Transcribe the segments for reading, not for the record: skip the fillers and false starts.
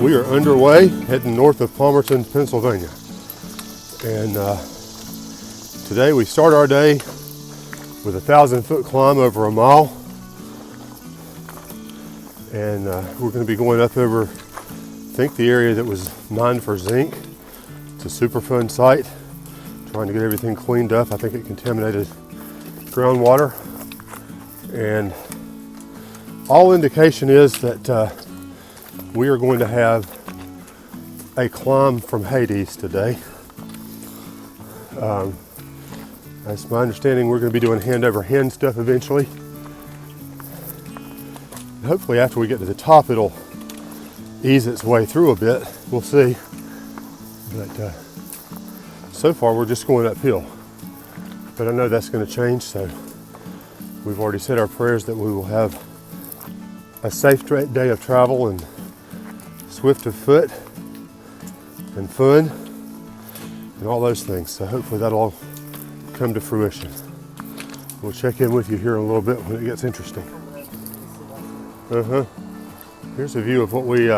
we are underway heading north of Palmerton, Pennsylvania. And today we start our day with a 1,000-foot climb over a mile. And we're going to be going up over, I think, the area that was mined for zinc. It's a super fun site. Trying to get everything cleaned up. I think it contaminated groundwater. And all indication is that we are going to have a climb from Hades today. That's my understanding. We're going to be doing hand over hand stuff eventually. Hopefully after we get to the top it'll ease its way through a bit. We'll see. But so far we're just going uphill. But I know that's going to change, so we've already said our prayers that we will have a safe day of travel and swift of foot and fun and all those things. So hopefully that'll all come to fruition. We'll check in with you here in a little bit when it gets interesting. Here's a view of what we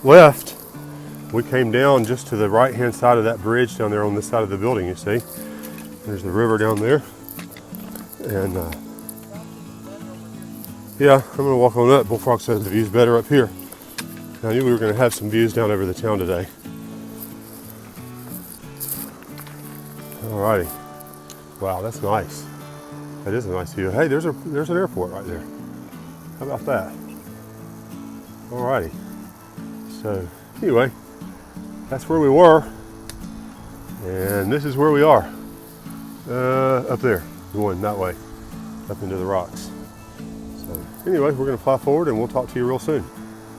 left. We came down just to the right hand side of that bridge down there on this side of the building, you see. There's the river down there. And yeah, I'm gonna walk on up. Bullfrog says the view's better up here. I knew we were gonna have some views down over the town today. Alrighty. Wow, that's nice. That is a nice view. Hey, there's an airport right there. How about that? Alrighty. So anyway, that's where we were, and this is where we are. Up there, going that way, up into the rocks. So anyway, we're gonna fly forward and we'll talk to you real soon.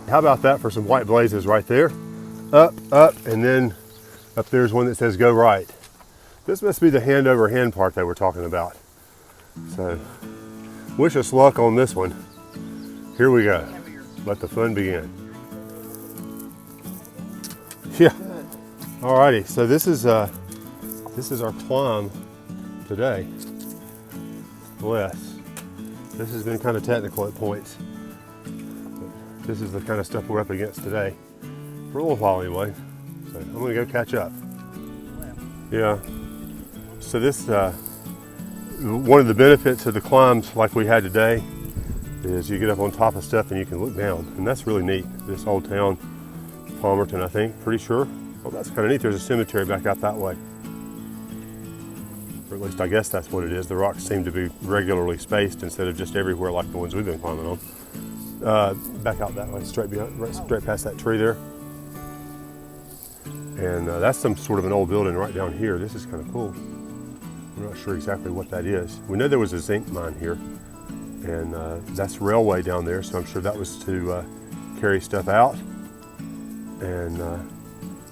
How about that for some white blazes right there? Up, and then up there's one that says go right. This must be the hand over hand part they were talking about. So wish us luck on this one. Here we go. Let the fun begin. Yeah. Alrighty. So this is our climb today. Bless. This has been kind of technical at points. But this is the kind of stuff we're up against today. For a little while anyway. So I'm gonna go catch up. Yeah. So this one of the benefits of the climbs like we had today is you get up on top of stuff and you can look down, and that's really neat. This old town, Palmerton, I think, pretty sure. Well, that's kind of neat. There's a cemetery back out that way. Or at least I guess that's what it is. The rocks seem to be regularly spaced instead of just everywhere like the ones we've been climbing on. Back out that way, straight past that tree there. And that's some sort of an old building right down here. This is kind of cool. I'm not sure exactly what that is. We know there was a zinc mine here. And that's railway down there, so I'm sure that was to carry stuff out. And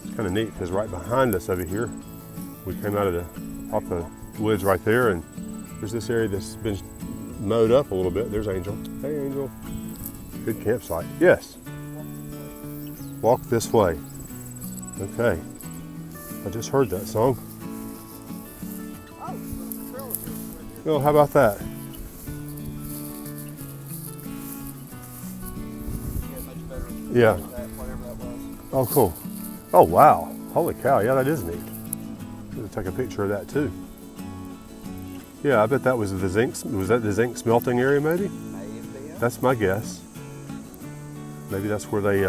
it's kind of neat because right behind us over here, we came out of off the woods right there, and there's this area that's been mowed up a little bit. There's Angel. Hey, Angel. Good campsite. Yes. Walk this way. Okay. I just heard that song. Oh, how about that? Yeah. Oh, cool. Oh, wow. Holy cow. Yeah, that is neat. I'm going to take a picture of that too. Yeah, I bet that was the zinc. Was that the zinc smelting area maybe? Maybe. That's my guess. Maybe that's where they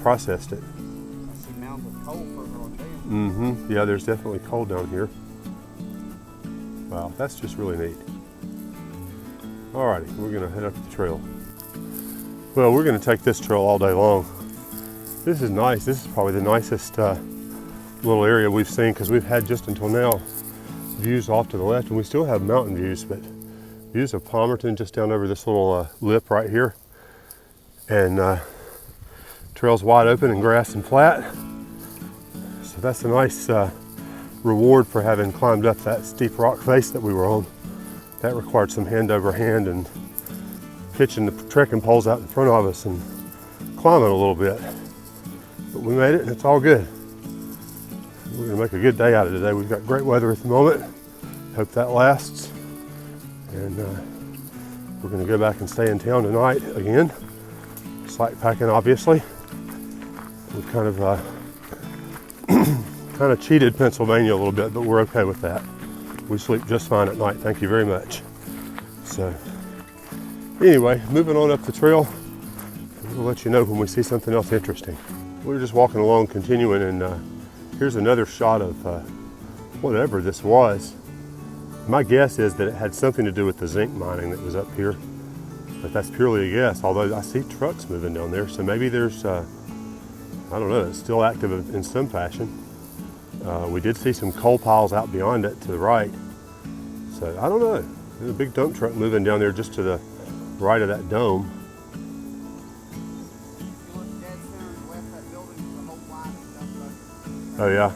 processed it. I see mounds of coal further on down. Yeah, there's definitely coal down here. Wow, that's just really neat. Alrighty, we're going to head up the trail. Well, we're going to take this trail all day long. This is nice. This is probably the nicest little area we've seen because we've had just until now views off to the left, and we still have mountain views, but views of Palmerton just down over this little lip right here. And trail's wide open and grass and flat. So that's a nice reward for having climbed up that steep rock face that we were on. That required some hand over hand and pitching the trekking poles out in front of us and climbing a little bit. But we made it and it's all good. We're gonna make a good day out of today. We've got great weather at the moment. Hope that lasts. And we're gonna go back and stay in town tonight again. Slight packing, obviously. We kind of cheated Pennsylvania a little bit, but we're okay with that. We sleep just fine at night, thank you very much. So, anyway, moving on up the trail. We'll let you know when we see something else interesting. We're just walking along, continuing, and here's another shot of whatever this was. My guess is that it had something to do with the zinc mining that was up here, but that's purely a guess, although I see trucks moving down there, so maybe there's, I don't know, it's still active in some fashion. We did see some coal piles out beyond it to the right, so I don't know. There's a big dump truck moving down there just to the right of that dome. Oh yeah.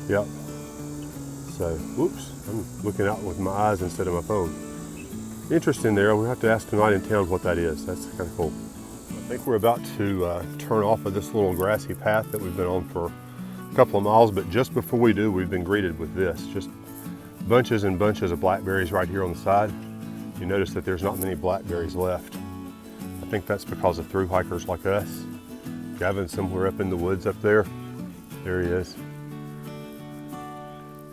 Yep. So, whoops, I'm looking out with my eyes instead of my phone. Interesting there. We'll have to ask tonight in town what that is. That's kind of cool. I think we're about to turn off of this little grassy path that we've been on for a couple of miles, but just before we do, we've been greeted with this. Just bunches and bunches of blackberries right here on the side. You notice that there's not many blackberries left. I think that's because of through hikers like us. Gavin's somewhere up in the woods up there. There he is.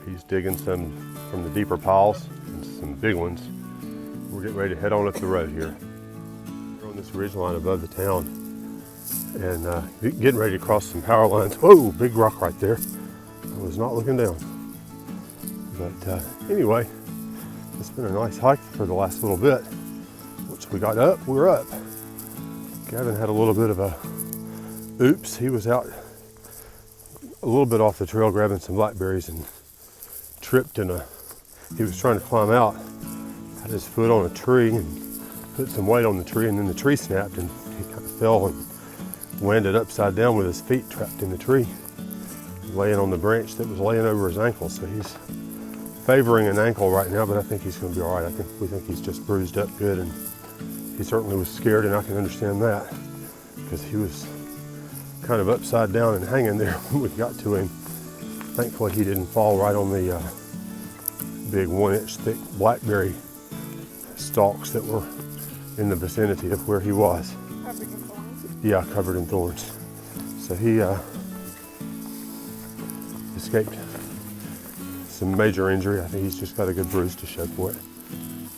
He's digging some from the deeper piles, and some big ones. We're getting ready to head on up the road here. We're on this ridgeline above the town, and getting ready to cross some power lines. Whoa, big rock right there. I was not looking down. But anyway, it's been a nice hike for the last little bit. Once we got up, we're up. Gavin had a little bit of a oops. He was out a little bit off the trail grabbing some blackberries and tripped he was trying to climb out, had his foot on a tree and put some weight on the tree, and then the tree snapped and he kind of fell and landed upside down with his feet trapped in the tree, laying on the branch that was laying over his ankle. So he's favoring an ankle right now, but I think he's going to be all right. We think he's just bruised up good, and he certainly was scared, and I can understand that because he was kind of upside down and hanging there when we got to him. Thankfully he didn't fall right on the big 1-inch thick blackberry stalks that were in the vicinity of where he was. Covered in thorns? Yeah, covered in thorns. So he escaped some major injury. I think he's just got a good bruise to show for it.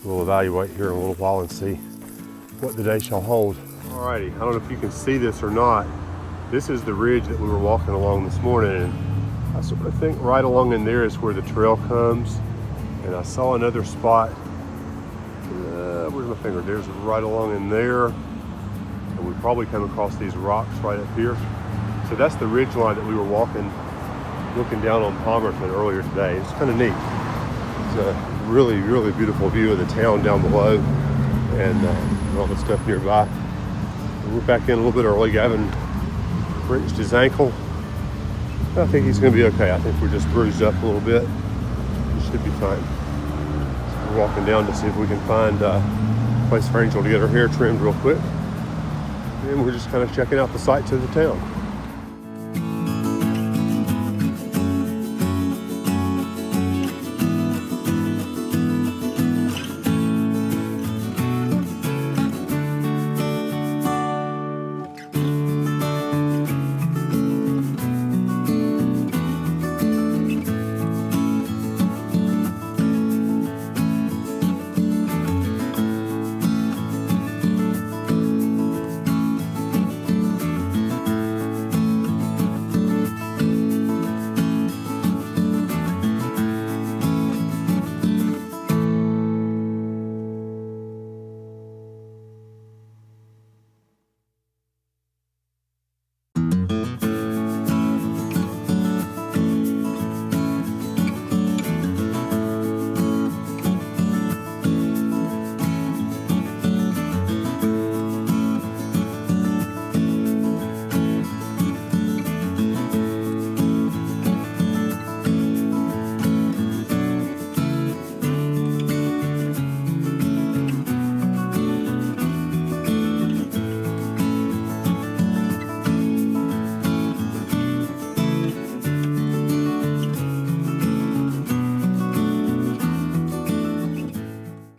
We'll evaluate here in a little while and see what the day shall hold. Alrighty, I don't know if you can see this or not. This is the ridge that we were walking along this morning, and I sort of think right along in there is where the trail comes. And I saw another spot, where's my finger? There's right along in there. And we probably come across these rocks right up here. So that's the ridge line that we were walking, looking down on Palmerton earlier today. It's kind of neat. It's a really, really beautiful view of the town down below and all the stuff nearby. And we're back in a little bit early. Gavin wrenched his ankle. I think he's going to be okay. I think we're just bruised up a little bit. He should be fine. So we're walking down to see if we can find a place for Angel to get her hair trimmed real quick. And we're just kind of checking out the sights of the town.